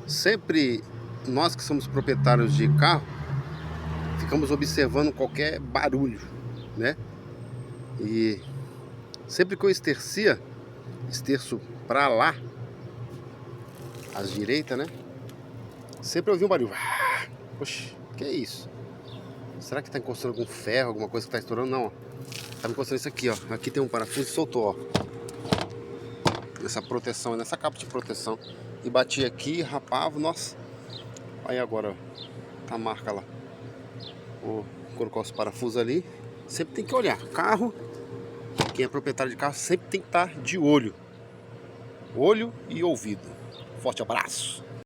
Sempre nós que somos proprietários de carro, ficamos observando qualquer barulho, né? E sempre que eu esterço pra lá, à direita, né? Sempre eu ouvi um barulho. Oxe, que é isso? Será que tá encostando algum ferro, alguma coisa que tá estourando? Não, ó. Tá me encostando isso aqui, ó. Aqui tem um parafuso e soltou, ó. Nessa proteção, nessa capa de proteção. E bati aqui, rapava, nossa. Aí agora, ó, a marca lá. Vou colocar os parafusos ali. Sempre tem que olhar. Carro, quem é proprietário de carro sempre tem que estar de olho. Olho e ouvido. Forte abraço.